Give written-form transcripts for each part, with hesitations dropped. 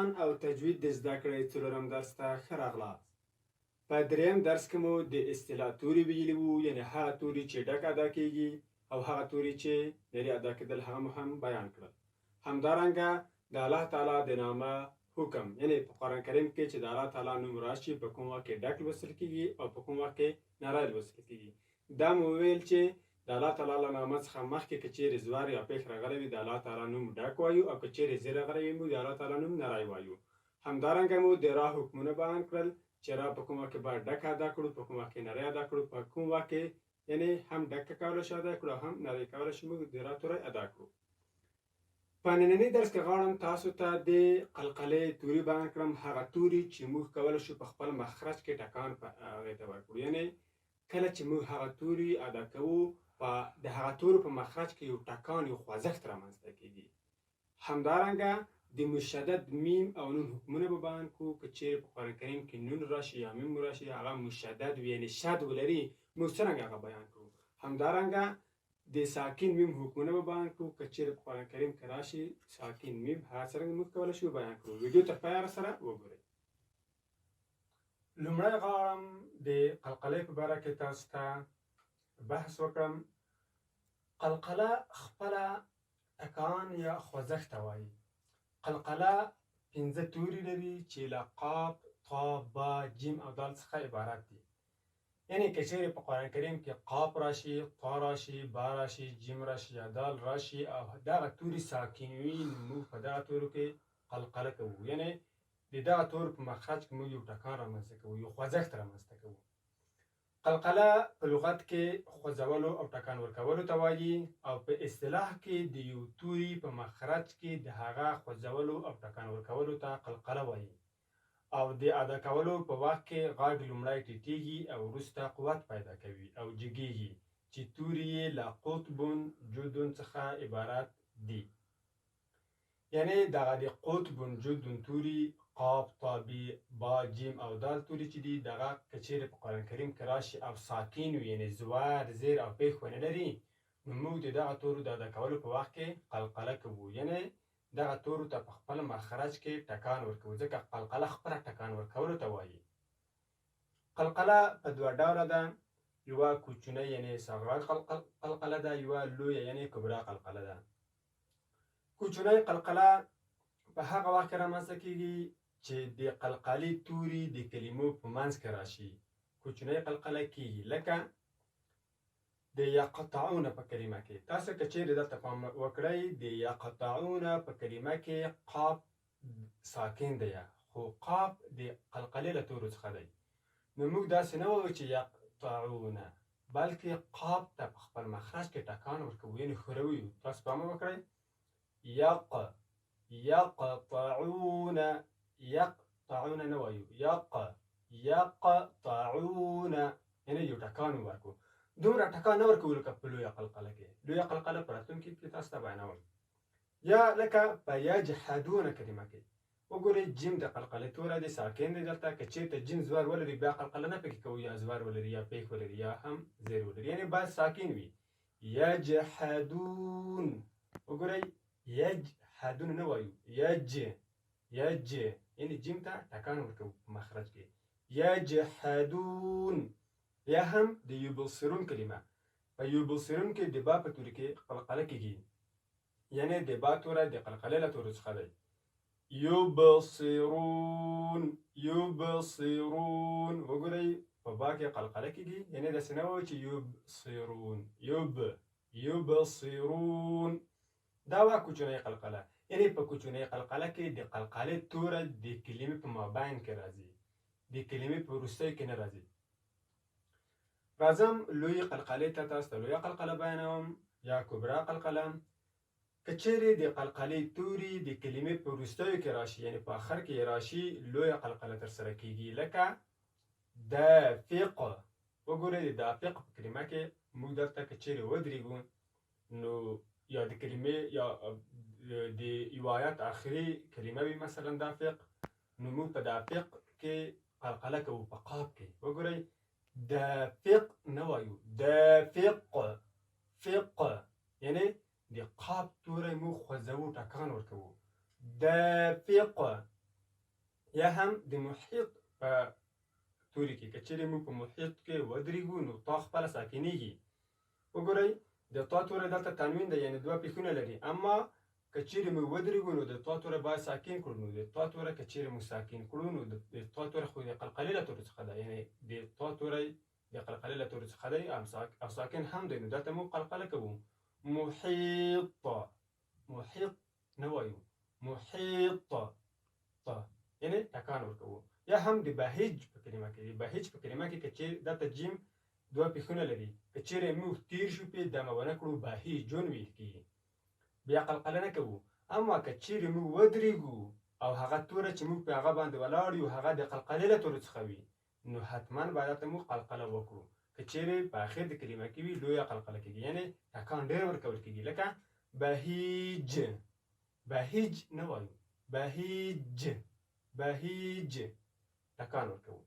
قرآن او تجوید د زده کړې څلورم درس ته ښه راغلاست. په دریم درس کې مو د اصطلاح توري ویلي وو، یعنې هغه توري چې ډک ادا کیږي او هغه توري چې لرې ادا کېدل هغه مو هم بیان کړل. همدارنګه د الله تعالی د نامه حکم، یعنې په قرآن کریم کې چې د الله تعالی نوم راشي په کوم وخت کې ډک لوستل کیږي او په کوم وخت کې نری لوستل کیږي. دا مو ویل چې د الله تعالی له نامه څخه مخکې که چیرې زوار یا پیښ راغلی وي د الله تعالی نوم ډک وایو، او که چیرې زیر راغلی وي مو د الله تعالی نوم نری وایو. همدارنګه مو د را حکمونه بیان کړل چې را په کوم وخت کې باید ډک ادا کړو، په کوم وخت کې نری ادا کړو، په کوم وخت کې یعنې هم ډک کولی شو ادا کړو، هم نری کولی شو موږ د را توری ادا کړو. په ننني درس کې غواړم تاسو ته د قلقلې توري بیان کړم، هغه توري چې موږ کولی شو په خپل مخرج کې ټکان هغې ته ورکړو. یعنې کله چې موږ هغه توري ادا کوو د هغه تورو په مخرج کې یو ټکان، یو خوځښت رامنځته کېږي. همدارنګه د مشدد میم او نون حکمونه به بیان کړو. که چیرې په قرآن کریم کې نون راشي یا میم راشي هغه مشدد وي، یعنې شد ولري، موږ څرنګه هغه بیان کړو. همدارنګه د ساکن میم حکمونه به بیان کړو. که چیرې په قرآن کریم کې راشي ساکن میم هغه څرنګه موږ کولی شو بیان کړو. ویډیو تر پایه سره وګورئ. لومړی غواړم د قلقلې په باره کې تاسو ته بحث وکړم. قلقله خپله ټکان یا خوځښت ته وایي. قلقله 5 توري لري چې له قاف، طا، با، جیم او دال څخه عبارت دي. یعنې که چیرې په قرآن کریم کې قاف راشي، طا راشي، با راشي، جیم راشي یا دال راشي او دغه توري ساکن وي، نو موږ په دغه تورو کې قلقله کوو. یعنې د دغه تورو په مخرج کې موږ یو ټکان رامنځته کوو، یو خوځښت رامنځته کوو. قلقله په لغت کې خوځولو او ټکان ورکولو ته وایي، او په اصطلاح کې د یو توري په مخرج کې د هغه خوځولو او ټکان ورکولو ته قلقله وایي. او د ادا کولو په وخت کې غږ لومړی ټیټیږي او وروسته قوت پیدا کوي او جګیږي، چې توري یې له قطبون جدون څخه عبارت دي. یعنې دغه د قطبون جدون توري قاف، طا، با، جیم او دال توري چې دي دغه که چیرې په قرآن کریم کې راشي او ساکن وي، یعنې زوار، زیر او پیښ ونه لري، نو موږ د دغه تورو د ادا کولو په وخت کې قلقله کوو. یعنې دغه تورو ته په خپل مخرج کې ټکان ورکوو، ځکه قلقله خپله ټکان ورکولو ته وایي. قلقله په 2 ډوله ده. یوه کوچنۍ یعنې صغرا قلقله ده، یوه لویه یعنې کبرا قلقله ده. کوچنۍ قلقله په هغه وخت کې رامنځته کېږي چې د قلقلې توري د کلمو په منځ کې راشي. کوچنۍ قلقله کېږي لکه د یقطعون په کلمه کې. تاسو که چیرې دلته پام وکړئ د یقطعون په کلمه کې قاف ساکن دی، خو قاف د قلقلې له تورو څخه دی. نو موږ داسې نه وایو چې یقطعون، بلکې قاف ته په خپل مخرج کې ټکان ورکوو، یعنې ښوروي. تاسو پام وکړئ یقطعون، یقطعون نه وایو، یقطعون، یعنې یو ټکان ورکوو. دومره ټکان نه ورکوو لکه په لویه قلقله کې. لویه قلقله په راتلونکي کې تاسو ته بیانوم. یا لکه په یجحدون کلمه کې وګورئ، جیم د قلقلې توری دی، ساکن دی. دلته که چېرته جیم زوار ولري بیا قلقله نه پکې کوو، یا زوار ولري یا پیښ ولري یا هم زیر ولري، یعنې باید ساکن وي. یجحدون، وګورئ یجحدون نه وایو، یعنې جیم ته ټکان ورکوو په مخرج کې. یجحدون. یا هم د یبصرون کلمه، په یبصرون کې د با په توري کې قلقله کېږي، یعنې د با توری د قلقلې له تورو څخه دی. یبصرون، وګورئ په با کې قلقله کېږي، یعنې داسې نه وایو چې یبصرون، یبصرون. دا وه کوچنۍ قلقله. یعنې په کوچنۍ قلقله کې د قلقلې توری د کلمې په مابین کې راځي، د کلمې په وروستیو کې نه راځي. راځم لوی قلقلې ته، تاسو ته لویه قلقله بیانوم یا کبرا قلقله. که چیرې د قلقلې توري د کلمې په وروستیو کې راشي، یعنې په آخر کې راشي، لویه قلقله ترسره کېږي. لکه دافق، وګورئ د دافق په کلمه کې موږ دلته که چیرې ودرېږو، نو یا د کلمې یا د یو آیت آخري کلمه وي مثلا دافق، نو موږ په دافق کې قلقله کوو په قاف کې. وګورئ دافق نه وایو، فق، یعنې د قاف توری موږ خوځوو، ټکان ورکوو. دافق. یا هم د محیط په توري کې که چیرې موږ په محیط کې ودرېږو نو تا خپله ساکنېږي. وګورئ د تا توری دلته تنوین ده یعنې دوه پیښونه لري، اما که چیرې موږ ودرېږو نو د تا توری باید ساکن کړو. نو د تا توری که چیرې موږ ساکن کړو نو د تا توری خو د قلقلې له توري څخه ده، یعنې د تا توری د قلقلې له توري څخه دی او ساکن هم دی. نو دلته موږ قلقله کوو محیط، محیط نه وایو محیط، یعنې ټکان ورکوو. یا هم د بهیج په کلمه کې، د بهیج په کلمه کې که چیرې دلته جیم دوه پیښونه لري، که چیرې موږ تیر شو پې دمه ونه کړو بهیجون ویل کېږي، بیا قلقله نه کوو. اما که چیرې موږ ودرېږو او هغه توره چې موږ په هغه باندې ولاړ یو هغه د قلقلې له تورو څخه وي نو حتما باید هلته موږ قلقله وکړو. که چیرې په اخر د کلمه کې وي لویه قلقله کېږي، یعنې ټکان ډېر ورکول کېږي. لکه بهیج، بهیج نه وایو بهیج، بهیج ټکان ورکوو.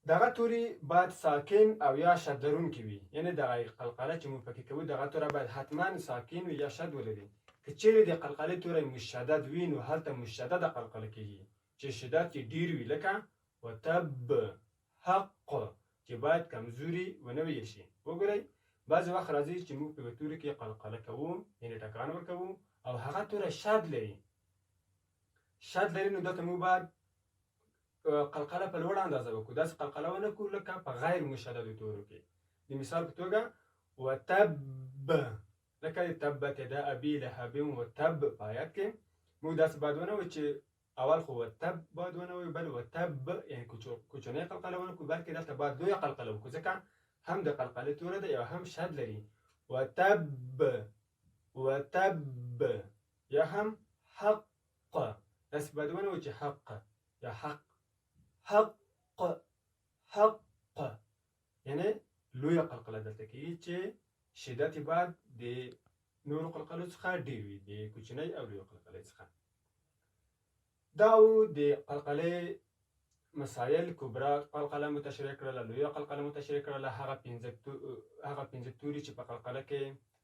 دغه توري باید ساکن او یا شد لرونکي وي، یعنې دغه قلقله چې موږ پکې کوو دغه توره باید حتما ساکن وي یا شد ولري. که چیرې د قلقلې توری مشدد وي نو هلته مشدده قلقله کېږي چې شدت یې ډېر وي، لکه وتب، حق چې باید کمزوري ونه ویل شي. وګورئ بعضې وخت راځي چې موږ په یوه توري کې قلقله کوو یعنې ټکان ورکوو او هغه توره شد لري، شد لري، نو دلته موږ باید قلقله په لوړه اندازه وکړو، داسې قلقله ونه کړو لکه په غیر مشددو تورو کې. د مثال په توګه وتب، لکه تبت یدا ابي لهب وتب په آیات کې موږ داسې باید ونه وایو چې اول خو وتب باید ونه وایو، بل وتب یعنې کوچنۍ قلقله ونه کړو، بلکې دلته باید لویه قلقله وکړو ځکه هم د قلقلې توره ده یا هم شد لري. وتب، وتب، یا هم حق، داسې باید ونه وایو چې حق یا حق، حق، حق، یعنې لویه قلقله دلته کېږي چې شدت یې باید د نورو قلقلو څخه ډېر وي، د کوچنۍ او لویه قلقلې څخه. دا و د قلقلې مسایل. کبرا قلقله متشریح کړله، لویه قلقله متشریح کړله، هغه پنځه توري چې په قلقله کې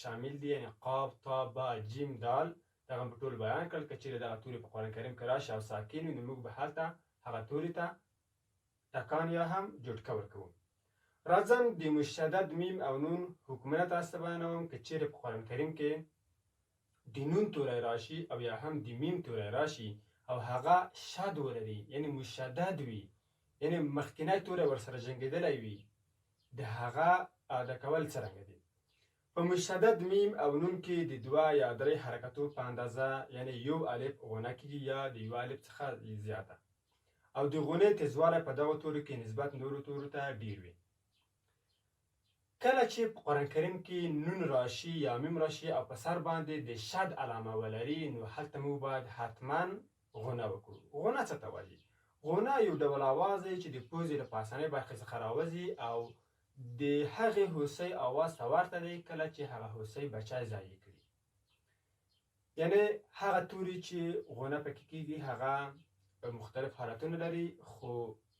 شامل دي یعنې قاف، تا، با، جیم، دال، دغه په ټول بیان کړل. که چیرې دغه توري په قرآن کریم کې راشي او ساکن وي نو موږ به هلته هغه توري ته ټکان یا هم جټکه ورکوو. راځم د مشدد میم او نون حکمونه تاسو ته بیانوم. که چیرې په قرآن کریم کې د نون توری راشي او یا هم د میم توری راشي او هغه شد ولري یعنې مشدد وي، یعنې مخکینی توری ورسره جنګېدلی وي، د هغه ادا کول څرنګه دي؟ په مشدد میم او نون کې د دوه یا درې حرکتو په اندازه یعنې یو الف غونه کېږي یا د یو الف څخه زیاته، او د غونې تیزوالی په دغو تورو کې نسبت نورو تورو ته ډېر وي. کله چې په قرآن کریم کې نون راشي یا میم راشي او په سر باندې د شد علامه ولري نو هلته موږ باید حتما غونه وکړو. غونه څه ته وایي؟ غونه یو ډول اواز دی چې د پوزې له پاسنۍ برخې څخه راوځي او د هغې هوسۍ اواز ته ورته دی کله چې هغه هوسۍ بچی ځایې کړي. یعنې هغه توري چې غونه پکې کېږي هغه مختلف حالتونه لري، خو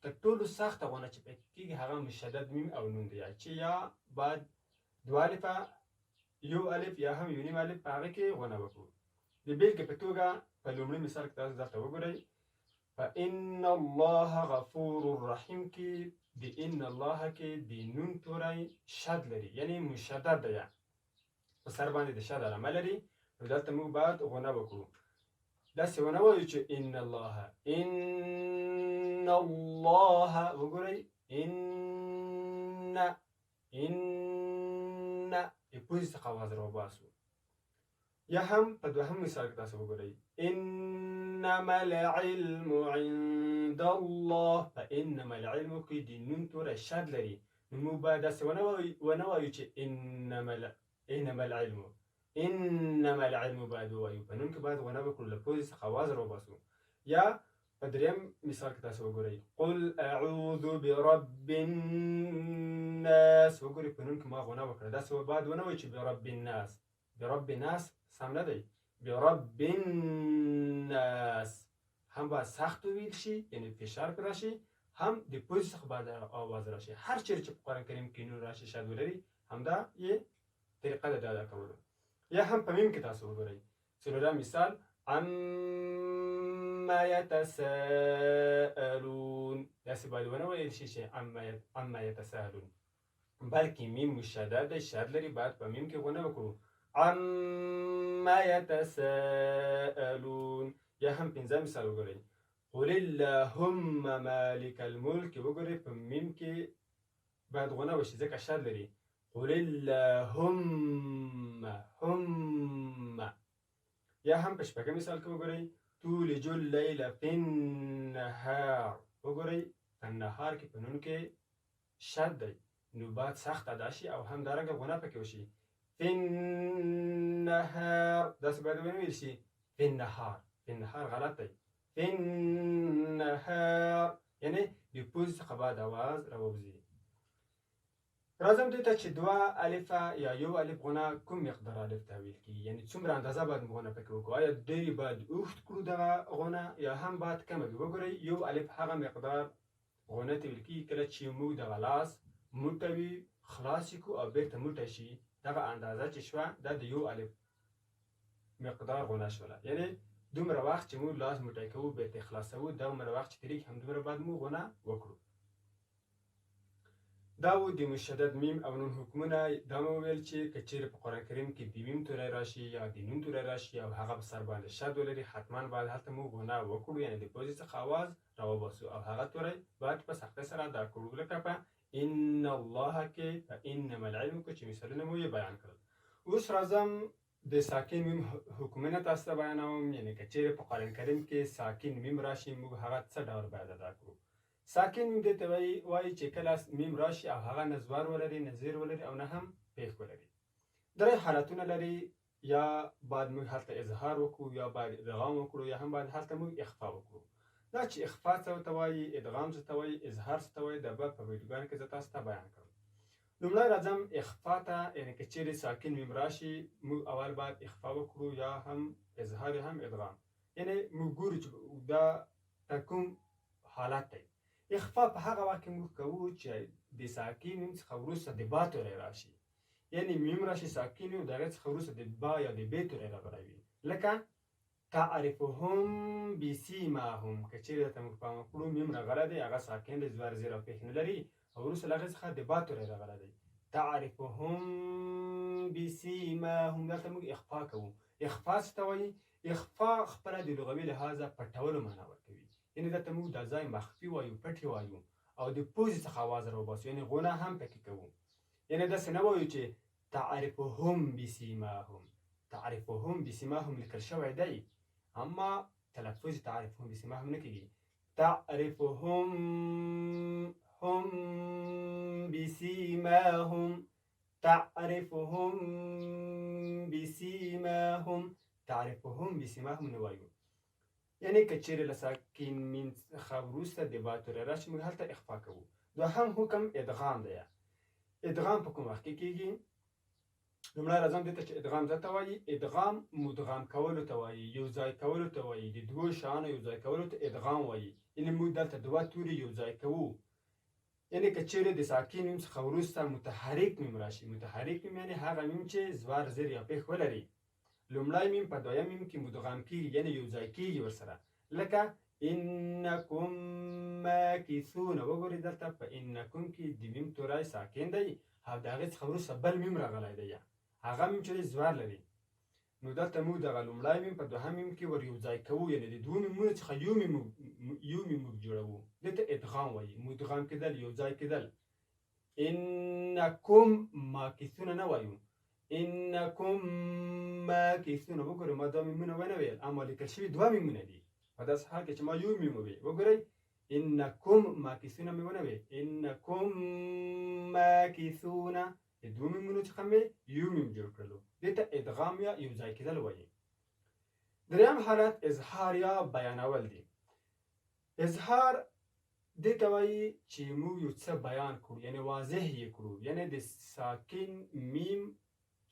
تر ټولو سخته غونه چې پکې کېږي هغه مشدد میم او نون دی چې یا باید دوه الفه یو الف یا هم یو نیم الف په هغه کې غونه وکړو. د بېلګې په توګه په لومړي مثال کې تاسو دلته وګورئ فإن الله غفور رحیم کې د ان الله کې د نون توری شد لري یعنې مشدد دی، په سر باندې د شد علامه لري، نو دلته موږ باید غونه وکړو. داسې ونه وایو چې ان الله، ان الله، وګورئ ان د پوزې څخه اواز راوباسو. یا هم په دوهم مثال کې تاسو وګورئ انما العلم عند الله، په انما العلم کې د نون توری شد لري، نو موږ باید داسې ونه وایو چې انما العلم، انما العلم باید ووایو، په نون کې باید غونه وکړو، له پوزې څخه اواز راوباسو. یا په دریم مثال کې تاسو وګورئ قل اعوذ برب الناس، وګورئ په نون کې ما غونه وکړه، داسې باید ونه وایو چې برب الناس، برب الناس سم نه دی، برب الناس هم باید سخت وویل شي یعنې فشار پرې راشي، هم د پوزې څخه باید اواز راشي. هر چیرې چې په قرآن کریم کې نون راشي شد ولري همدا یې طریقه ده د ادا کولو. یا هم په میم کې تاسو وګورئ څلورم مثال عم عما يتساءلون داسې باید ونه ویل شي چې عما يتساءلون بلکې میم مشدد دی شد لري باید په میم کې ونه وکړو عما يتساءلون یا هم پنځه مثال وګورئ قل اللهم مالک الملک وګورئ په میم کې باید غونه وشي ځکه شد لري قل اللهم هم یا هم په شپږم مثال کې وګورئ تولج الليل في النهار وګورئ په نهار کې په نون کې شد دی نو باید سخت ادا شي او هم دارنګه غونه پکې وشي في النهار داسې باید ونویل شي في النهار في النهار غلط دی في النهار یعنی د پوزې څخه باید اواز راووځي راځم دې ته چې دوه الفه یا یو الف غونه کوم مقدار الف ته ویل کېږي یعنی څومره اندازه باید غونه پکې وکړو آیا ډېرې باید اوږد کړو دغه غونه یا هم باید کمه وي وګورئ یو الف هغه مقدار غونه ته ویل کېږي کله چې موږ دغه لاس موټه وي خلاص یې کړو او بېرته موټه شي دغه اندازه چې شوه دا د یو الف مقدار غونه شوله یعنی دومره وخت چې موږ لاس موټی کوو بېرته یې خلاصوو دومره وخت چې تېرېږي همدومره باید موږ غونه وکړو دا و د مشدد میم او نون حکمونه دا مو وویل چې که چیرې په قرآن کریم کې د میم توری راشي یا د نون توری راشي او هغه په سر باندې شد ولري حتما باید هلته موږ غونه وکړو یعنی د پوزې څخه اواز راوباسو او هغه توری باید په سختۍ سره ادا کړو لکه په ان الله کې په انما العلم کې چې مثالونه مو یې بیان کړل اوس راځم د ساکن میم حکمونه تاسو ته بیانوم یعنی که چیرې په قرآن کریم کې ساکن میم راشي موږ هغه څه ډول باید ادا کړو ساکن میم دې ته وایي چې کله میم راشي او هغه نه زور ولري نه زیر ولري او نه هم پیښ ولري درې حالتونه لري یا باید موږ هلته اظهار وکړو یا باید ادغام وکړو یا هم باید هلته موږ اخفا وکړو دا چې اخفا څه ته وایي ادغام څه ته وایي اظهار څه ته وایي دا به په ویډیوګانو کې زه تاسو ته بیان کړم لومړی راځم اخفا ته یعنې که چیرې ساکن میم راشي موږ اول باید اخفا وکړو یا هم اظهار هم ادغام یعنې موږ ګورو چې دا کوم حالت دی اخفا په هغه وخت کې موږ کوو چې د ساکن میم څخه وروسته د با توری راشي یعنی میم راشي ساکن وي د هغې څخه وروسته د با یا د بې توری راغلی وي لکه تعرفهم بسیماهم که چیرې درته موږ پام وکړو میم راغلی دی هغه ساکن دی زور زیر او پېښ نه لري او وروسته له هغې څخه د با توری راغلی دی تعرفهم بسیماهم دلته موږ اخفا کوو اخفا څه ته وایي اخفا خپله د لغوي لحاظه پټولو معنا ورکوي یعنې دلته موږ دا ځای مخفي وایو پټې وایو او د پوزې څخه اواز راوباسو یعنې غونه هم پکې کوو یعنې داسې نه وایو چې تعرفهم بسیماهم تعرفهم بسیماهم لیکل شوی دی اما تلفظ تعرفهم بسیماهم نه کېږي تعرفهم هم بسیماهم تعرفهم بسیماهم تعرفهم بسیماهم نه وایو یعنی که چیرې له ساکن میم څخه وروسته د با توری راشي موږ هلته اخفا کوو دوهم حکم ادغام دی ادغام په کوم وخت کې کېږي لومړی راځم دې ته چې ادغام څه ته وایي ادغام مدغام کولو ته وایي یو ځای کولو ته وایي د دوو شیانو یو ځای کولو ته ادغام وایي یعنې موږ دلته دوه توري یو ځای کوو یعنې که چیرې د ساکن میم څخه وروسته متحرک میم راشي متحرک میم یعنې هغه میم چې زور زیر یا پېښ ولري لومړی میم په دویم میم کې مدغام کېږي یعنې یو ځای کېږي ورسره لکه انکم ماکثون وګورئ دلته په انکم کې د میم توری ساکن دی او د هغې څخه وروسته بل میم راغلی دی هغه میم چې دی زور لري نو دلته موږ دغه لومړی میم په دوهم میم کې ور یو ځای کوو یعنې د دوو میمونو څخه یو میم موږ جوړوو دې ته ادغام وایي مدغام کېدل یو ځای کېدل انکم ماکثون نه وایو انکم ماکثون وګورئ ما دا میمونه ونه ویل اما لیکل شوي دوه میمونه دي په داسې حال کې چې ما یو میم وویل وګورئ انکم ماکثون مې ونه ویل انکم ماکثون د دوو میمونو څخه مې یو میم جوړ کړلو دې ته ادغام یا یو ځای کېدل وایي دریم حالت اظهار یا بیانول دی اظهار دې ته وایي چې موږ یو څه بیان کړو یعنې واضح یې کړو یعنې د ساکن میم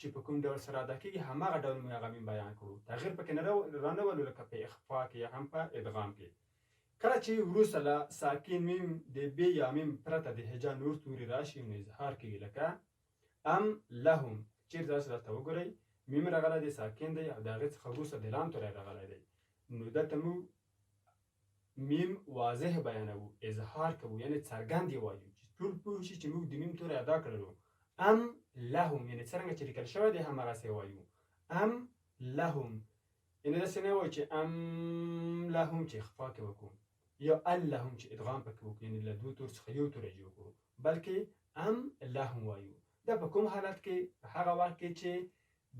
چې په کوم ډول سره ادا کېږي هماغه ډول موږ هغه میم بیان کړو تغییر پکې رانولو لکه په اخفا کې یا هم په ادغام کې کله چې وروسته له ساکن میم د بې یا میم پرته د هجا نور توري راشي نو اظهار کېږي لکه ام لهم چیرې تاسو دلته وګورئ میم راغلی دی ساکن دی او د هغې څخه وروسته د لام توری راغلی دی نو دلته موږ میم واضح بیانوو، اظهار کوو، یعنی څرګند یې وایو چې ټول پوه شي چې موږ د میم توری ادا کړلو. ام لهم یعنی څرنګه چې لیکل شوی دی هماغسې وایو. ام لهم یعنی داسې نه وایو چې ام لهم چې اخفا کې وکړو، یا اللهم چې ادغام پکې وکړو، یعنی له دوو تورو څخه یو توری جوړ کړو، بلکې ام لهم وایو. دا په کوم حالت کې؟ په هغه وخت کې چې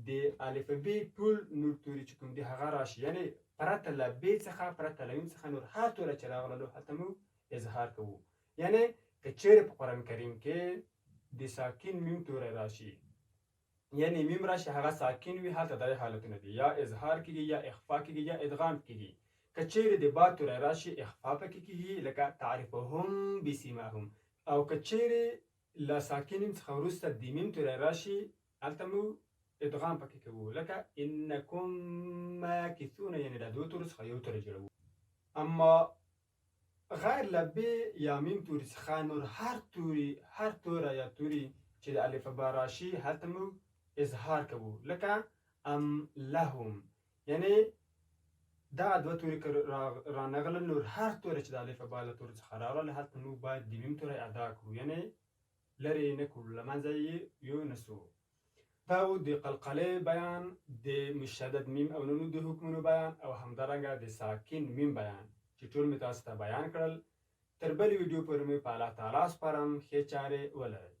د الفبې ټول نور توري چې کوم دي هغه راشي، یعنی پرته له ب څخه، پرته له م څخه نور هر توری چې راغللو هلته موږ اظهار کوو. یعنی که چیرې په قرآن کریم کې د ساکن میم توری راشي، یعنی میم راشي هغه ساکن وي، هلته دا حالتونه دي، یا اظهار کېږي، یا اخفا کېږي، یا ادغام کېږي. که چیرې د با توری راشي اخفا پکې کېږي، لکه تعرفهم بسیماهم. او که چیرې له ساکن میم څخه وروسته د میم توری راشي هلته موږ ادغام پکې کوو، لکه انکم ماکثون، یعنی له دوو تورو څخه یو توری جوړوو. اما غیر له ب یا میم توري څخه نور هر توری یا توری چې د الفبا راشي هلته موږ اظهار کوو، لکه ام لهم. یعنی دغه دوه توري که رانغلل، نور هر توری چې د الفبا له تورو څخه راغلل هلته موږ باید د میم توری ادا کړو، یعنی لرې یې نه کړو، له منځه یې یونسو. دا و د قلقلې بیان، د مشدد میم او نونو د حکمونو بیان، او همدارنګه د ساکن میم بیان چې ټول مې تاسو ته بیان کړل. تر بلې ویډیو پورې مې په الله تعالی سپارم. ښې چارې ولرئ.